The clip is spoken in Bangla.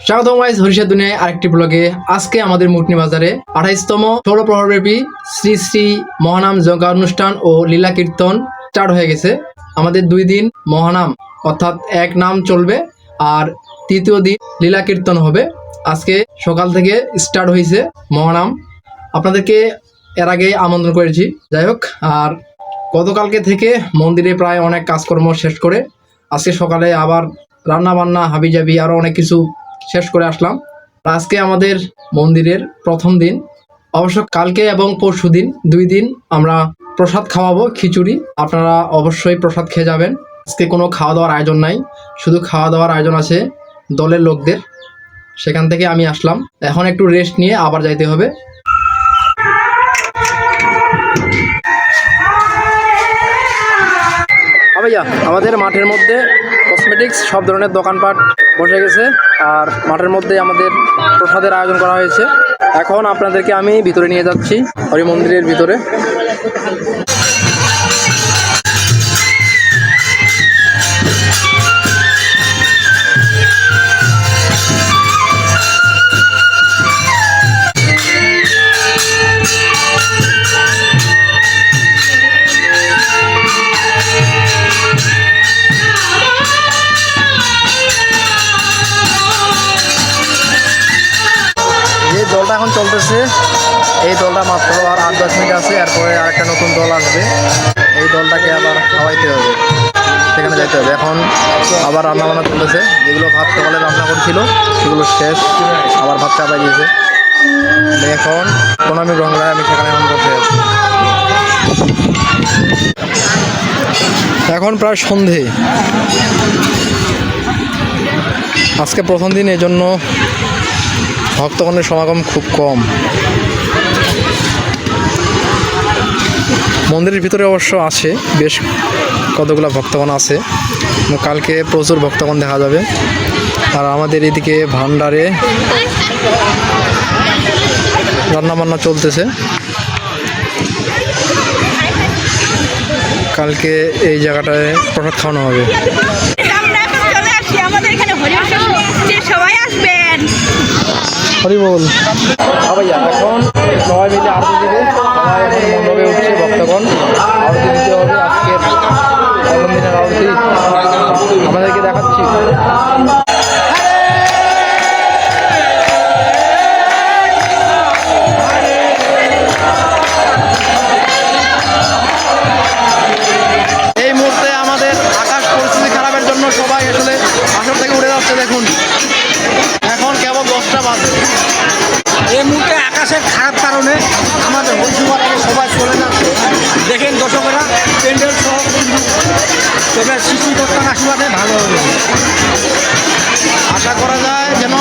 স্বাগতম গাইস হরিষা দুনিয়ায় আরেকটি ব্লগে। আজকে আমাদের মুটনি বাজারে 28তম 16 প্রহরব্যাপী শ্রী শ্রী মহানাম যজ্ঞ অনুষ্ঠান ও লীলা কীর্তন স্টার্ট হয়ে গেছে। আমাদের 2 দিন মহানাম অর্থাৎ এক নাম চলবে আর তৃতীয় দিন লীলা কীর্তন হবে। আজকে সকাল থেকে স্টার্ট হয়েছে মহানাম। আপনাদেরকে এর আগে আমন্ত্রণ করেছি। যাই হোক, আর গতকালকে থেকে মন্দিরে প্রায় অনেক কাজকর্ম শেষ করে আজকে সকালে আবার রান্না বান্না হাবিজাবি আরও অনেক কিছু শেষ করে আসলাম। আজকে আমাদের মন্দিরের প্রথম দিন। অবশ্য কালকে এবং পরশু দিন 2 দিন আমরা প্রসাদ খাওয়াবো, খিচুড়ি। আপনারা অবশ্যই প্রসাদ খেয়ে যাবেন। আজকে কোনো খাওয়া দাওয়ার আয়োজন নাই, শুধু খাওয়া দাওয়ার আয়োজন আছে দলের লোকদের। সেখান থেকে আমি আসলাম, এখন একটু রেস্ট নিয়ে আবার যাইতে হবে। ভাইয়া, আমাদের মাঠের মধ্যে কসমেটিক্স সব ধরনের দোকানপাট বসে গেছে আর মাঠের মধ্যে আমাদের প্রসাদের আয়োজন করা হয়েছে। এখন আপনাদেরকে আমি ভিতরে নিয়ে যাচ্ছি, হরি মন্দিরের ভিতরে। দলটা এখন চলতেছে, এই দলটা মাত্র আর 8-10 মিনিট আছে, এরপরে আরেকটা নতুন দল আসবে। এই দলটাকে আবার খাওয়াইতে হবে, সেখানে যাইতে হবে। এখন আবার রান্না বান্না চলতেছে, যেগুলো ভাত সকালে রান্না করেছিল সেগুলো শেষ, আবার ভাত চাপাই দিয়েছে। এখন প্রণামী গঙ্গায় আমি সেখানে এখন বসে আছি। এখন প্রায় সন্ধে, আজকে প্রথম দিন, এই জন্য ভক্তগণের সমাগম খুব কম। মন্দিরের ভিতরে অবশ্য আছে, বেশ কতগুলো ভক্তগণ আছে, কালকে প্রচুর ভক্তগণ দেখা যাবে। আর আমাদের এদিকে ভান্ডারে রান্নাবান্না চলতেছে, কালকে এই জায়গাটায় প্রসাদ খাওয়ানো হবে। হরি বল। ভাইয়া, এখন সবাই মিলে আরতি দিবে, সবাই এখন মণ্ডপে উঠছে ভক্তগণ, আরতি দিতে হবে। আজকের প্রথম দিনের আরতি আপনাদেরকে দেখাচ্ছি। এই মুহূর্তে আমাদের আকাশ পরিস্থিতি খারাপের জন্য সবাই আসলে আসর থেকে উড়ে যাচ্ছে। দেখুন, এখন কেবল 10টা বাজে। এই মুহূর্তে আকাশের খারাপ কারণে আমাদের হরিসভার আগে সবাই চলে যাচ্ছে। দেখেন দর্শকেরা, প্যান্ডেল সহ, তবে সৃষ্টিকর্তার আশীর্বাদে ভালো হবে। আশা করা যায় যেন